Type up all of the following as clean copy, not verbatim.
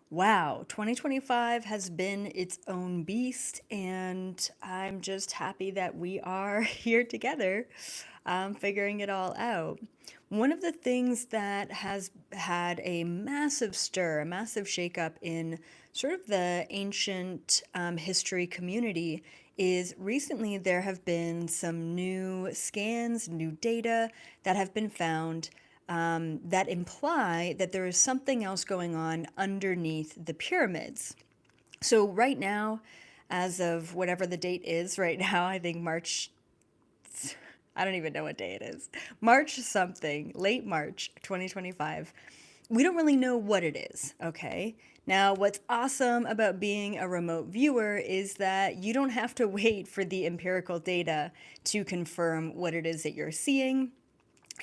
Wow, 2025 has been its own beast, and I'm just happy that we are here together, figuring it all out. One of the things that has had a massive stir, a massive shakeup in sort of the ancient history community is recently there have been some new scans, new data that have been found that imply that there is something else going on underneath the pyramids. So, right now, as of whatever the date is right now, I think March, I don't even know what day it is, March something, late March 2025, we don't really know what it is, okay? Now, what's awesome about being a remote viewer is that you don't have to wait for the empirical data to confirm what it is that you're seeing.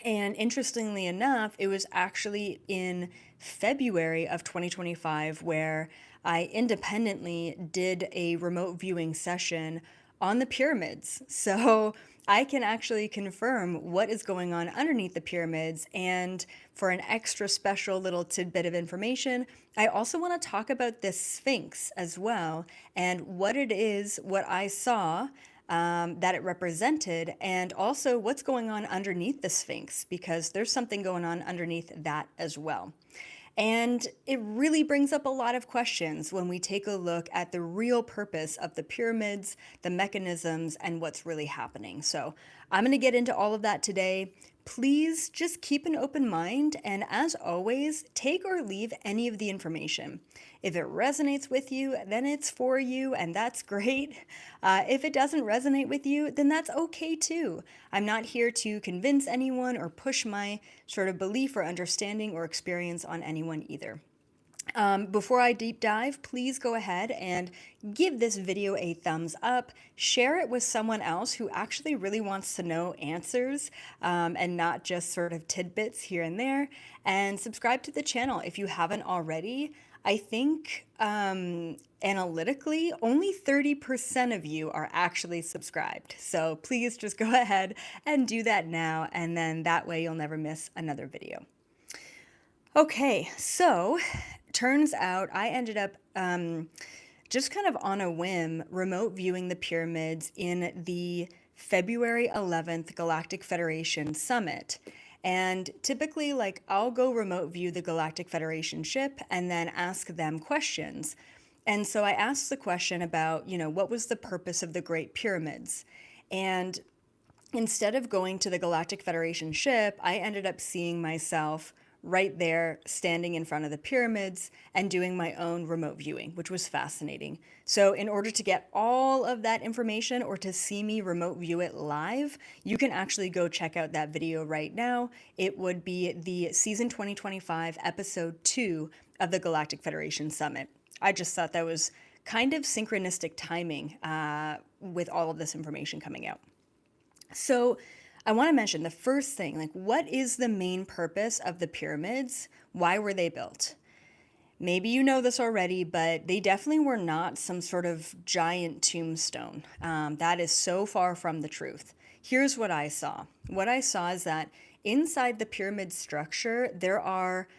And interestingly enough, it was actually in February of 2025 where I independently did a remote viewing session on the pyramids. So I can actually confirm what is going on underneath the pyramids. And for an extra special little tidbit of information, I also want to talk about this Sphinx as well and what it is, what I saw that it represented, and also what's going on underneath the Sphinx, because there's something going on underneath that as well. And it really brings up a lot of questions when we take a look at the real purpose of the pyramids, the mechanisms, and what's really happening. So I'm going to get into all of that today. Please just keep an open mind, and as always, take or leave any of the information. If it resonates with you, then it's for you, and that's great. If it doesn't resonate with you, then that's okay too. I'm not here to convince anyone or push my sort of belief or understanding or experience on anyone either. Before I deep dive, please go ahead and give this video a thumbs up. Share it with someone else who actually really wants to know answers and not just sort of tidbits here and there. And subscribe to the channel if you haven't already. I think analytically, only 30% of you are actually subscribed. So please just go ahead and do that now, and then that way you'll never miss another video. Okay, so turns out I ended up just kind of on a whim remote viewing the pyramids in the February 11th Galactic Federation Summit. And typically, like, I'll go remote view the Galactic Federation ship and then ask them questions. And so I asked the question about, what was the purpose of the Great Pyramids? And instead of going to the Galactic Federation ship, I ended up seeing myself right there standing in front of the pyramids and doing my own remote viewing, which was fascinating. So in order to get all of that information or to see me remote view it live, you can actually go check out that video right now. It would be the season 2025 episode 2 of the Galactic Federation Summit. I just thought that was kind of synchronistic timing with all of this information coming out. So I want to mention the first thing, like, what is the main purpose of the pyramids? Why were they built? Maybe you know this already, but they definitely were not some sort of giant tombstone. That is so far from the truth. Here's what I saw. What I saw is that inside the pyramid structure, there are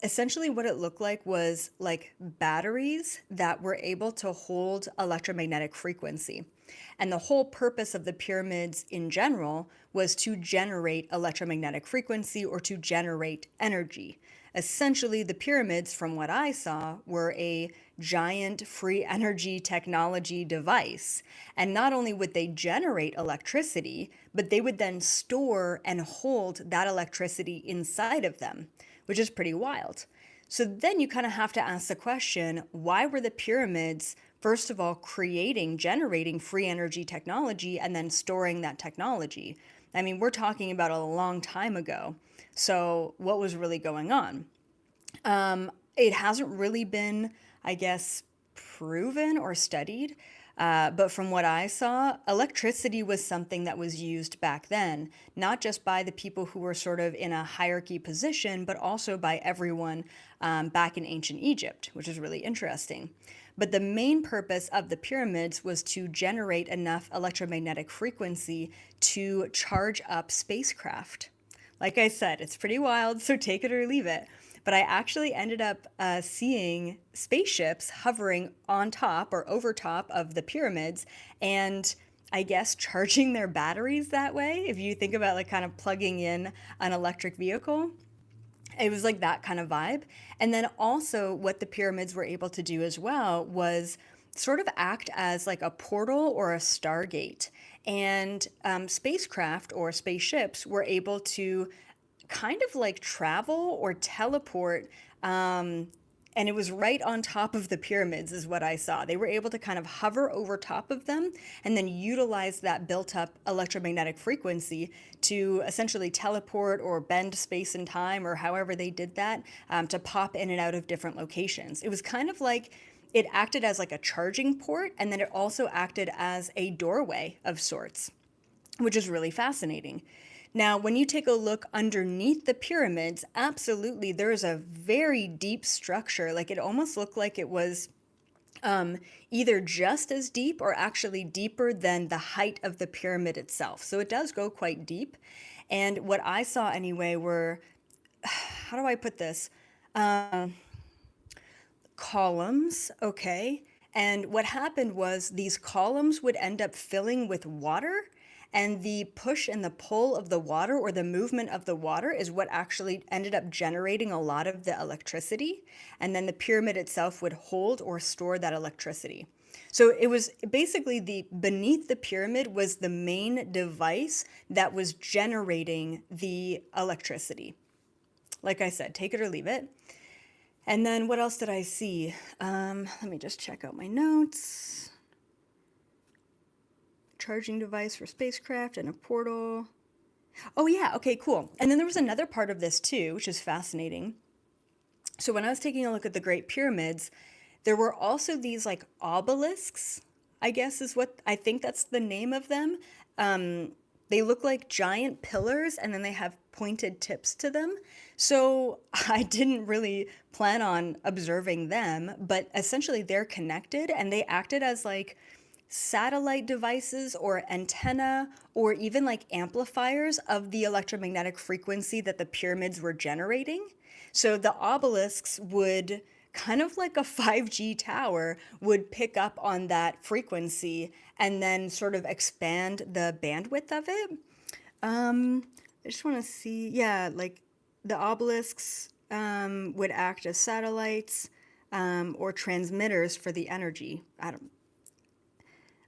essentially what it looked like was like batteries that were able to hold electromagnetic frequency. And the whole purpose of the pyramids in general was to generate electromagnetic frequency or to generate energy. Essentially, the pyramids, from what I saw, were a giant free energy technology device. And not only would they generate electricity, but they would then store and hold that electricity inside of them, which is pretty wild. So then you kind of have to ask the question, why were the pyramids, first of all, generating free energy technology and then storing that technology? I mean, we're talking about a long time ago. So what was really going on? It hasn't really been, I guess, proven or studied. But from what I saw, electricity was something that was used back then, not just by the people who were sort of in a hierarchy position, but also by everyone back in ancient Egypt, which is really interesting. But the main purpose of the pyramids was to generate enough electromagnetic frequency to charge up spacecraft. Like I said, it's pretty wild, so take it or leave it. but I actually ended up seeing spaceships hovering on top or over top of the pyramids and I guess charging their batteries that way. If you think about like kind of plugging in an electric vehicle, it was like that kind of vibe. And then also, what the pyramids were able to do as well was sort of act as like a portal or a stargate. And spacecraft or spaceships were able to kind of like travel or teleport. And it was right on top of the pyramids, is what I saw. They were able to kind of hover over top of them and then utilize that built up electromagnetic frequency to essentially teleport or bend space and time, or however they did that, to pop in and out of different locations. It was kind of like it acted as like a charging port, and then it also acted as a doorway of sorts, which is really fascinating. Now, when you take a look underneath the pyramids, absolutely, there is a very deep structure. Like it almost looked like it was either just as deep or actually deeper than the height of the pyramid itself. So it does go quite deep. And what I saw anyway were, how do I put this? Columns, okay? And what happened was these columns would end up filling with water, and the push and the pull of the water or the movement of the water is what actually ended up generating a lot of the electricity. And then the pyramid itself would hold or store that electricity. So it was basically the beneath the pyramid was the main device that was generating the electricity. Like I said, take it or leave it. And then what else did I see? Let me just check out my notes. Charging device for spacecraft and a portal. Oh yeah, okay, cool. And then there was another part of this too, which is fascinating. So when I was taking a look at the Great Pyramids, there were also these like obelisks, I guess is what I think that's the name of them. They look like giant pillars and then they have pointed tips to them. So I didn't really plan on observing them, but essentially they're connected and they acted as like satellite devices or antenna or even like amplifiers of the electromagnetic frequency that the pyramids were generating. So the obelisks would kind of like a 5G tower would pick up on that frequency and then sort of expand the bandwidth of it. I just want to see, yeah, like the obelisks would act as satellites or transmitters for the energy. I don't,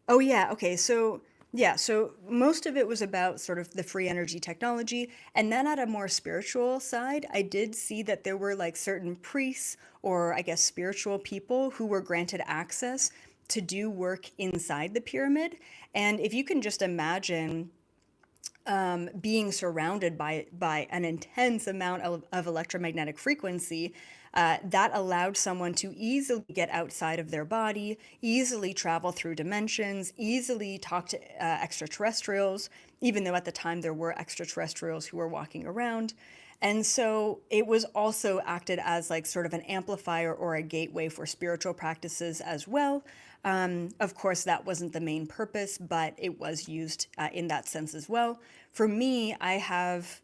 Oh yeah, okay. So yeah, so most of it was about sort of the free energy technology. And then at a more spiritual side, I did see that there were like certain priests or I guess spiritual people who were granted access to do work inside the pyramid. And if you can just imagine being surrounded by an intense amount of electromagnetic frequency, that allowed someone to easily get outside of their body, easily travel through dimensions, easily talk to extraterrestrials, even though at the time there were extraterrestrials who were walking around. And so it was also acted as like sort of an amplifier or a gateway for spiritual practices as well. Of course, that wasn't the main purpose, but it was used in that sense as well. For me, I have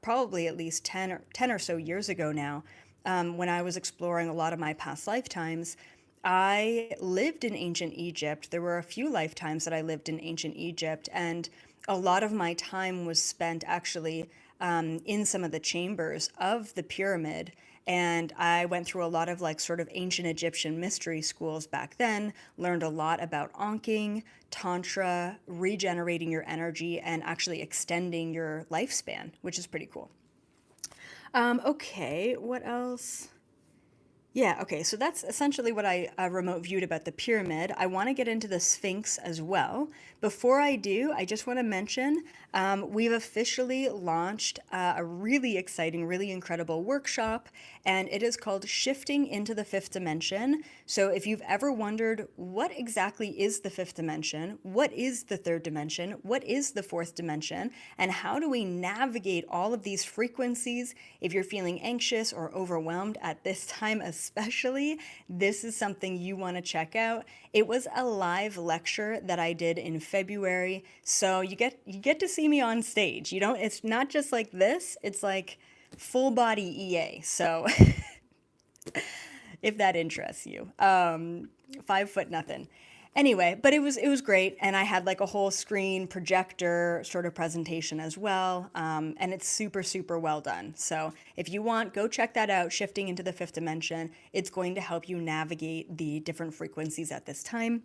probably at least 10 or so years ago now, when I was exploring a lot of my past lifetimes, I lived in ancient Egypt. There were a few lifetimes that I lived in ancient Egypt, and a lot of my time was spent actually in some of the chambers of the pyramid. And I went through a lot of like sort of ancient Egyptian mystery schools back then, learned a lot about Anking, Tantra, regenerating your energy, and actually extending your lifespan, which is pretty cool. Okay, what else? Yeah, okay, so that's essentially what I remote viewed about the pyramid. I want to get into the Sphinx as well. Before I do, I just want to mention we've officially launched a really exciting, really incredible workshop, and it is called Shifting into the Fifth Dimension. So if you've ever wondered what exactly is the fifth dimension, what is the third dimension, what is the fourth dimension, and how do we navigate all of these frequencies, if you're feeling anxious or overwhelmed at this time, especially, this is something you want to check out. It was a live lecture that I did in February, so you get to see me on stage. You don't, it's not just like this, it's like full body EA. So if that interests you. 5 foot nothing. Anyway, but it was great, and I had like a whole screen projector sort of presentation as well, and it's super super well done. So if you want, go check that out. Shifting into the fifth dimension, it's going to help you navigate the different frequencies at this time.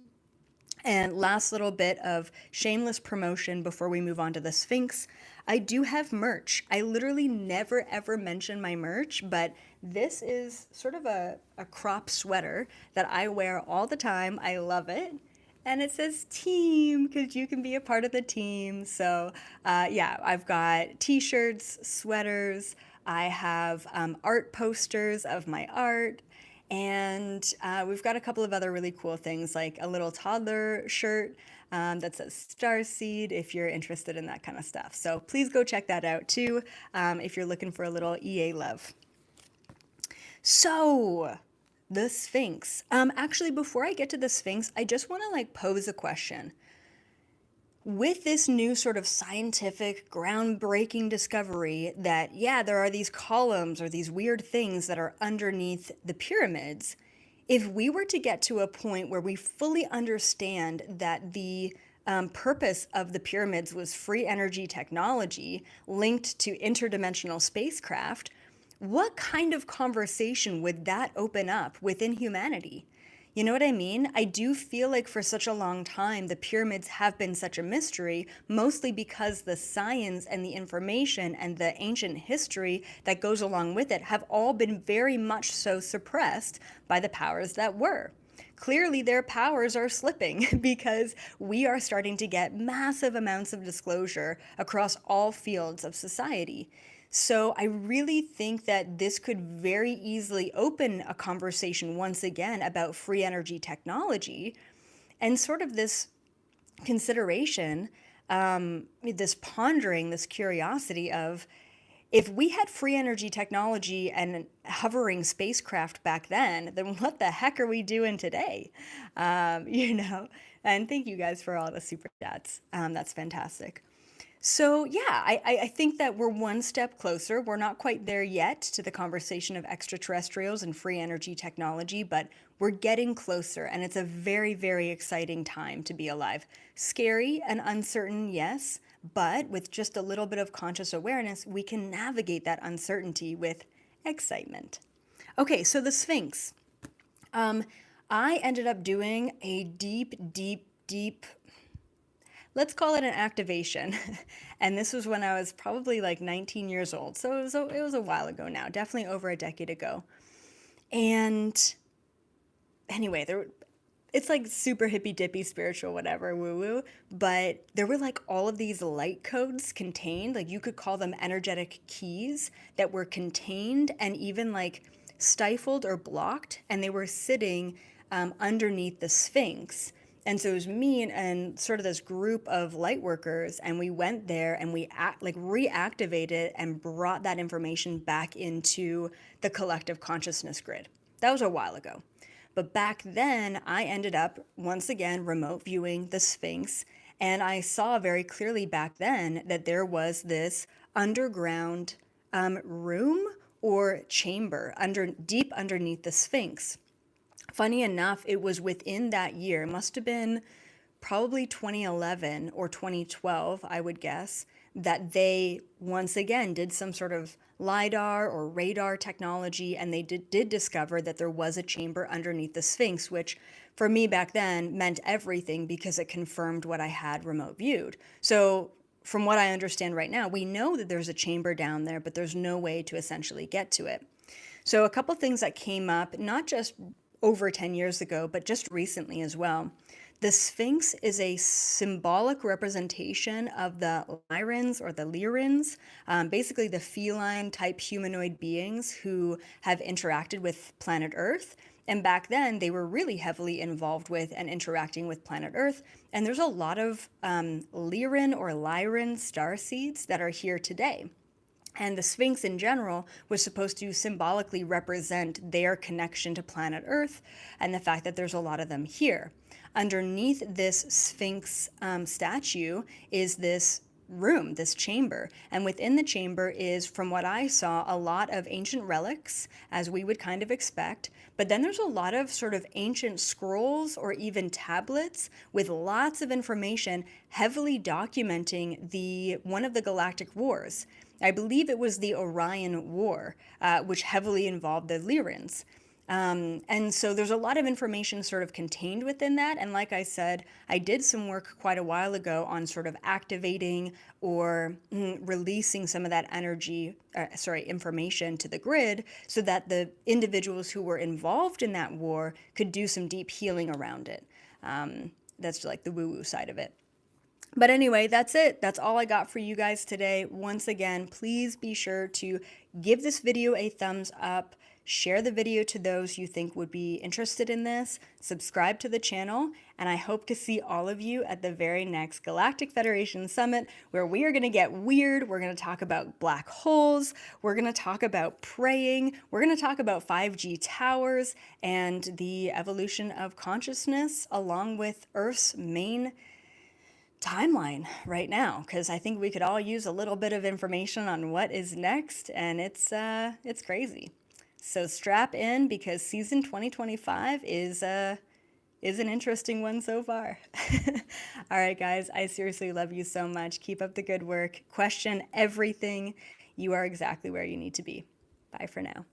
And last little bit of shameless promotion before we move on to the Sphinx. I do have merch. I literally never ever mention my merch, but this is sort of a crop sweater that I wear all the time. I love it. And it says team because you can be a part of the team. So, yeah, I've got t shirts, sweaters, I have art posters of my art. And we've got a couple of other really cool things, like a little toddler shirt that says Starseed if you're interested in that kind of stuff. So please go check that out too if you're looking for a little EA love. So, the Sphinx. Actually, before I get to the Sphinx, I just want to like pose a question. With this new sort of scientific groundbreaking discovery that, yeah, there are these columns or these weird things that are underneath the pyramids, if we were to get to a point where we fully understand that the purpose of the pyramids was free energy technology linked to interdimensional spacecraft, what kind of conversation would that open up within humanity? You know what I mean? I do feel like for such a long time, the pyramids have been such a mystery, mostly because the science and the information and the ancient history that goes along with it have all been very much so suppressed by the powers that were. Clearly, their powers are slipping because we are starting to get massive amounts of disclosure across all fields of society. So I really think that this could very easily open a conversation once again about free energy technology and sort of this consideration, this pondering, this curiosity of if we had free energy technology and hovering spacecraft back then what the heck are we doing today? You know, and thank you guys for all the super chats. That's fantastic. So, yeah, I think that we're one step closer. We're not quite there yet to the conversation of extraterrestrials and free energy technology, but we're getting closer, and it's a very, very exciting time to be alive. Scary and uncertain, yes, but with just a little bit of conscious awareness, we can navigate that uncertainty with excitement. Okay, so the Sphinx. I ended up doing a deep, deep, deep, let's call it an activation. And this was when I was probably like 19 years old. So it was a while ago now, definitely over a decade ago. And anyway, it's like super hippy dippy spiritual, whatever, woo woo. But there were like all of these light codes contained, like you could call them energetic keys that were contained and even like stifled or blocked. And they were sitting underneath the Sphinx. And so it was me and sort of this group of light workers, and we went there and we like reactivated and brought that information back into the collective consciousness grid. That was a while ago. But back then, I ended up once again remote viewing the Sphinx, and I saw very clearly back then that there was this underground room or chamber deep underneath the Sphinx. Funny enough, it was within that year, it must have been probably 2011 or 2012, I would guess, that they once again did some sort of LIDAR or radar technology, and they did discover that there was a chamber underneath the Sphinx, which for me back then meant everything because it confirmed what I had remote viewed. So from what I understand right now, we know that there's a chamber down there, but there's no way to essentially get to it. So a couple things that came up, not just over 10 years ago, but just recently as well. The Sphinx is a symbolic representation of the Lyrans or the Lyrans, basically the feline type humanoid beings who have interacted with planet Earth. And back then, they were really heavily involved with and interacting with planet Earth. And there's a lot of Lyran or Lyran starseeds that are here today. And the Sphinx in general was supposed to symbolically represent their connection to planet Earth and the fact that there's a lot of them here. Underneath this Sphinx statue is this room, this chamber. And within the chamber is, from what I saw, a lot of ancient relics, as we would kind of expect. But then there's a lot of sort of ancient scrolls or even tablets with lots of information heavily documenting the one of the galactic wars. I believe it was the Orion War, which heavily involved the Lyrans. And so there's a lot of information sort of contained within that. And like I said, I did some work quite a while ago on sort of activating or releasing some of that information to the grid so that the individuals who were involved in that war could do some deep healing around it. That's like the woo-woo side of it. But anyway, that's it. That's all I got for you guys today. Once again, please be sure to give this video a thumbs up, share the video to those you think would be interested in this, subscribe to the channel, and I hope to see all of you at the very next Galactic Federation Summit, where we are going to get weird. We're going to talk about black holes. We're going to talk about praying. We're going to talk about 5G towers and the evolution of consciousness along with Earth's main timeline right now, because I think we could all use a little bit of information on what is next, and it's crazy. So strap in, because season 2025 is an interesting one so far. All right, guys, I seriously love you so much. Keep up the good work. Question everything. You are exactly where you need to be. Bye for now.